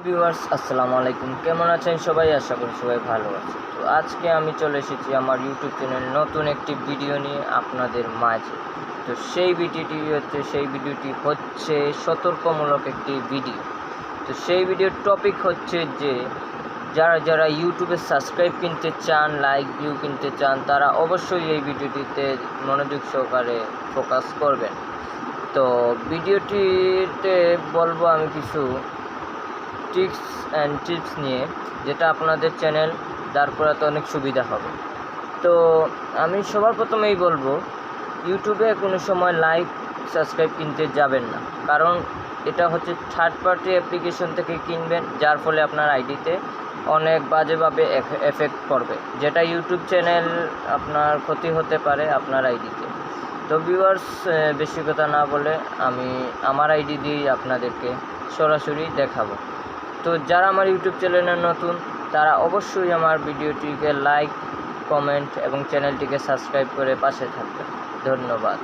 Viewers আসসালামু আলাইকুম, কেমন আছেন সবাই? আশা করি সবাই ভালো আছে। তো আজকে আমি চলে এসেছি আমার ইউটিউব চ্যানেল নতুন একটি ভিডিও নিয়ে আপনাদের মাঝে। তো সেই ভিডিওটি হচ্ছে সতর্কমূলক একটি ভিডিও। তো সেই ভিডিওর টপিক হচ্ছে যে যারা ইউটিউবে সাবস্ক্রাইব কিনতে চান, লাইক ভিউ কিনতে চান, তারা অবশ্যই এই ভিডিওটিতে মনোযোগ সহকারে ফোকাস করবেন। তো ভিডিওটিতে বলবো আমি কিছু টিপস নিয়ে, যেটা আপনাদের চ্যানেল দাঁড় করাতে অনেক সুবিধা হবে। তো আমি সবার প্রথমেই বলবো, ইউটিউবে কোনো সময় লাইক সাবস্ক্রাইব কিনতে যাবেন না, কারণ এটা হচ্ছে থার্ড পার্টি অ্যাপ্লিকেশন থেকে কিনবেন, যার ফলে আপনার আইডিতে অনেক বাজেভাবে এফেক্ট পড়বে, যেটা ইউটিউব চ্যানেল আপনার ক্ষতি হতে পারে আপনার আইডিতে। তো ভিউয়ার্স, বেশি কথা না বলে আমি আমার আইডি দিয়েই আপনাদেরকে সরাসরি দেখাবো। তো যারা আমার ইউটিউব চ্যানেলে নতুন, তারা অবশ্যই আমার ভিডিওটিকে লাইক, কমেন্ট এবং চ্যানেলটিকে সাবস্ক্রাইব করে পাশে থাকবেন। ধন্যবাদ।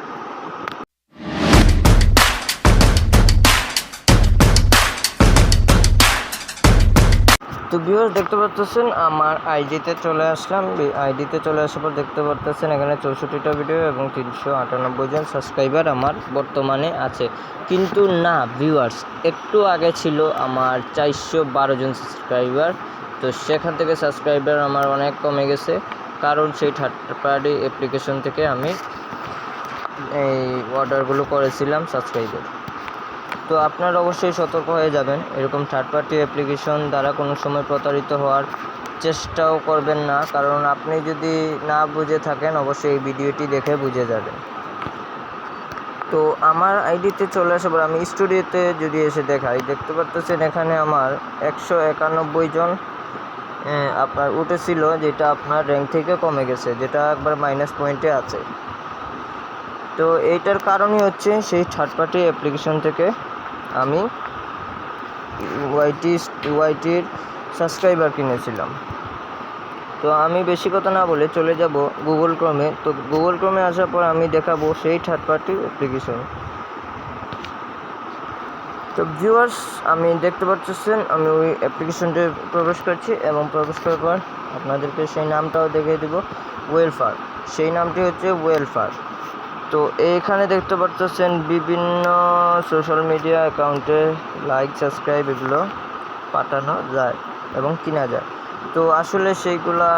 তো ভিউয়ার্স, দেখতে পাচ্ছেন আমার আইডিতে চলে আসলাম। আইডিতে চলে আসার পর দেখতে পাচ্ছেন এখানে 64টা ভিডিও এবং 398 জন সাবস্ক্রাইবার আমার বর্তমানে আছে। কিন্তু না ভিউয়ার্স, একটু আগে ছিল আমার 412 জন সাবস্ক্রাইবার। তো সেখান থেকে সাবস্ক্রাইবার আমার অনেক কমে গেছে, কারণ সেই থার্ড পার্টি অ্যাপ্লিকেশন থেকে আমি এই অর্ডারগুলো করেছিলাম সাবস্ক্রাইবার। তো আপনারা অবশ্যই সতর্ক হয়ে যাবেন, এরকম থার্ড পার্টি অ্যাপ্লিকেশন দ্বারা কোনো সময় প্রতারিত হওয়ার চেষ্টাও করবেন না, কারণ আপনি যদি না বুঝে থাকেন অবশ্যই এই ভিডিওটি দেখে বুঝে যাবেন। তো আমার আইডিতে চলে আসার পর আমি স্টুডিওতে যদি এসে দেখাই, দেখতে পাচ্ছেন এখানে আমার 191 জন আপনার উঠেছিল, যেটা আপনার র্যাঙ্ক থেকে কমে গেছে, যেটা একবার মাইনাস পয়েন্টে আছে। তো এইটার কারণই হচ্ছে সেই থার্ড পার্টি অ্যাপ্লিকেশন থেকে আমি ওয়াইটির সাবস্ক্রাইবার কিনেছিলাম। তো আমি বেশি কথা না বলে চলে যাব গুগল ক্রোমে। তো গুগল ক্রোমে আসার পর আমি দেখাবো সেই থার্ড পার্টি অ্যাপ্লিকেশন। তো ভিউয়ার্স, আমি দেখতে পাচ্ছেন আমি ওই অ্যাপ্লিকেশনটি প্রবেশ করছি, এবং প্রবেশ করার পর আপনাদেরকে সেই নামটাও দেখিয়ে দেবো, ওয়েলফার। সেই নামটি হচ্ছে ওয়েলফার। তো এইখানে দেখতে পাচ্ছেন বিভিন্ন সোশ্যাল মিডিয়া অ্যাকাউন্টে লাইক, সাবস্ক্রাইব এগুলো পাঠানো যায় এবং কিনা যায়। তো আসলে সেইগুলা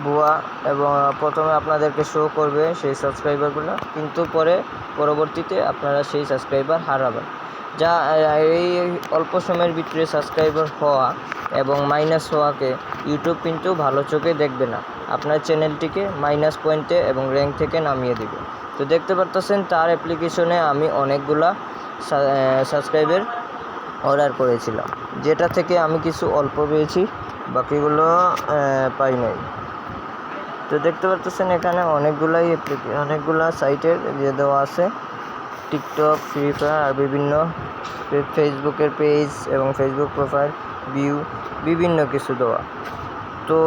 ভুয়া, এবং প্রথমে আপনাদেরকে শো করবে সেই সাবস্ক্রাইবারগুলো, কিন্তু পরবর্তীতে আপনারা সেই সাবস্ক্রাইবার হারাবেন। যা এই অল্প সময়ের ভিতরে সাবস্ক্রাইবার হওয়া এবং মাইনাস হওয়াকে ইউটিউব কিন্তু ভালো চোখে দেখবে না, আপনার চ্যানেলটিকে মাইনাস পয়েন্টে এবং র্যাঙ্ক থেকে নামিয়ে দেবে। তো দেখতে পারতেছেন তার অ্যাপ্লিকেশনে আমি অনেকগুলা সাবস্ক্রাইবার অর্ডার করেছিলাম, যেটা থেকে আমি কিছু অল্প পেয়েছি, বাকিগুলো পাই নাই। তো দেখতে পাচ্ছেন এখানে অনেকগুলা সাইটের যে দেওয়া আছে, টিকটক, ফ্রি ফায়ার আর বিভিন্ন ফেসবুকের পেজ এবং ফেসবুক প্রোফাইল ভিউ, বিভিন্ন কিছু দেওয়া। তো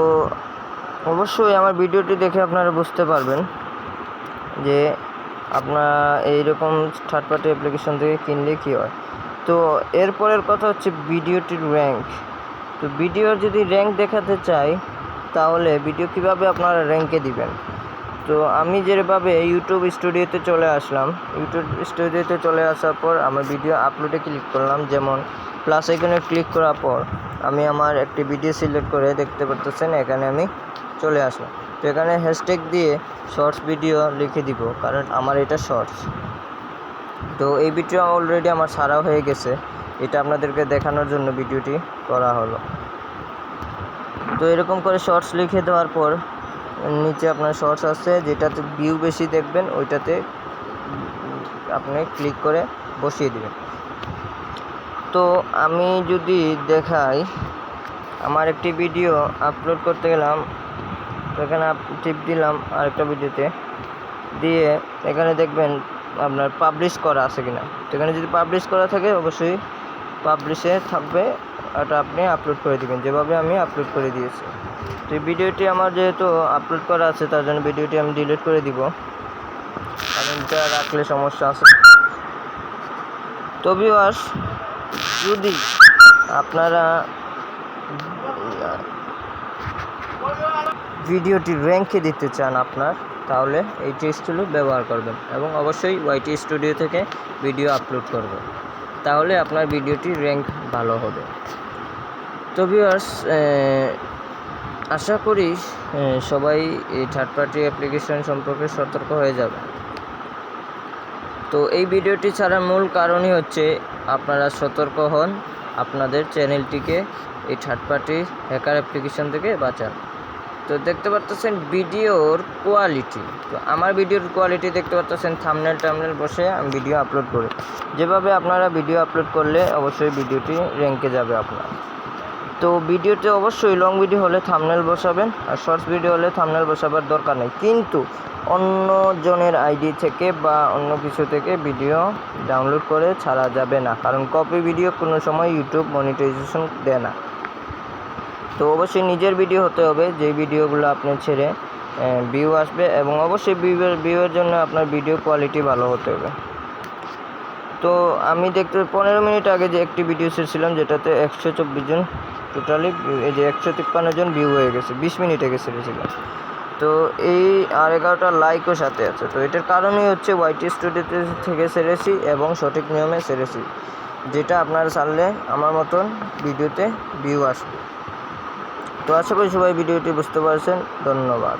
অবশ্যই আমার ভিডিওটি দেখে আপনারা বুঝতে পারবেন যে আপনারা এইরকম থার্ড পার্টি অ্যাপ্লিকেশন থেকে কিনলে কী হয়। তো এরপরের কথা হচ্ছে ভিডিওটির র্যাঙ্ক। তো ভিডিওর যদি র্যাঙ্ক দেখাতে চাই, তাহলে ভিডিও কিভাবে আপনারা র্যাঙ্কে দিবেন। তো আমি যেভাবে ইউটিউব স্টুডিওতে চলে আসলাম, ইউটিউব স্টুডিওতে চলে আসার পর আমার ভিডিও আপলোডে ক্লিক করলাম, যেমন প্লাস আইকনে ক্লিক করার পর আমি আমার একটি ভিডিও সিলেক্ট করে দেখতে পাচ্ছেন এখানে আমি চলে আসলাম। তো এখানে হ্যাশট্যাগ দিয়ে শর্টস ভিডিও লিখে দিব, কারণ আমার এটা শর্টস। তো এই ভিডিও অলরেডি আমার ছাড়া হয়ে গেছে, এটা আপনাদেরকে দেখানোর জন্য ভিডিওটি করা হলো। তো এরকম করে শর্টস লিখে দেওয়ার পর নিচে আপনার শর্টস আছে, যেটাতে ভিউ বেশি দেখবেন ওইটাতে আপনি ক্লিক করে বসিয়ে দেবেন। তো আমি যদি দেখাই, আমার একটি ভিডিও আপলোড করতে গেলাম, তো এখানে টিপ দিলাম আরেকটা ভিডিওতে, দিয়ে এখানে দেখবেন আপনার পাবলিশ করা আছে কিনা। তো এখানে যদি পাবলিশ করা থাকে অবশ্যই পাবলিশে থাকবে, এটা আপনি আপলোড করে দেবেন, যেভাবে আমি আপলোড করে দিয়েছি। তো এই ভিডিওটি আমার যেহেতু আপলোড করা আছে, তার জন্য ভিডিওটি আমি ডিলিট করে দিব, কারণ এটা রাখলে সমস্যা আছে। তো ভিউয়ার্স, যদি আপনারা ভিডিওটি র্যাঙ্কে দিতে চান তাহলে এই টেক্সটগুলো ব্যবহার করবেন এবং অবশ্যই ওয়াইটি স্টুডিও থেকে ভিডিও আপলোড করবেন, তাহলে আপনার ভিডিওটি র্যাঙ্ক ভালো হবে। তো ভিউয়ার্স, আশা করি সবাই এই থার্ড পার্টি অ্যাপ্লিকেশন সম্পর্কে সতর্ক হয়ে যাবে। তো এই ভিডিওটি ছাড়ার মূল কারণই হচ্ছে আপনারা সতর্ক হন, আপনাদের চ্যানেলটিকে এই থার্ড পার্টি হ্যাকার অ্যাপ্লিকেশন থেকে বাঁচান। তো দেখতে পাচ্ছেন ভিডিওর কোয়ালিটি, তো আমার ভিডিওর কোয়ালিটি দেখতে পাচ্ছেন থাম্বনেল বসে আমি ভিডিও আপলোড করি। যেভাবে আপনারা ভিডিও আপলোড করলে অবশ্যই ভিডিওটি র্যাঙ্কে যাবে আপনার। তো ভিডিওতে অবশ্যই লং ভিডিও হলে থাম্বনেল বসাবেন, আর শর্টস ভিডিও হলে থাম্বনেল বসাবার দরকার নেই। কিন্তু অন্য জনের আইডি থেকে বা অন্য কিছু থেকে ভিডিও ডাউনলোড করে ছাড়া যাবে না, কারণ কপি ভিডিও কোনো সময় ইউটিউব মনিটাইজেশন দেয় না। তো অবশ্যই নিজের ভিডিও হতে হবে, যেই ভিডিওগুলো আপনি ছেড়ে ভিউ আসবে, এবং অবশ্যই ভিউয়ের জন্য আপনার ভিডিও কোয়ালিটি ভালো হতে হবে। তো আমি 15 মিনিট আগে যে একটি ভিডিও ছেড়েছিলাম, যেটাতে 124 জন টোটালি, এই যে 153 জন ভিউ হয়ে গেছে, 20 মিনিট আগে ছেড়েছিলাম। তো এই আর 11টা লাইকও সাথে আছে। তো এটার কারণই হচ্ছে ওয়াইটি স্টুডিও থেকে ছেড়েছি এবং সঠিক নিয়মে ছেড়েছি, যেটা আপনারা ছাড়লে আমার মতন ভিডিওতে ভিউ আসবে। তো আশা করি সবাই ভিডিওটি বুঝতে পারছেন। ধন্যবাদ।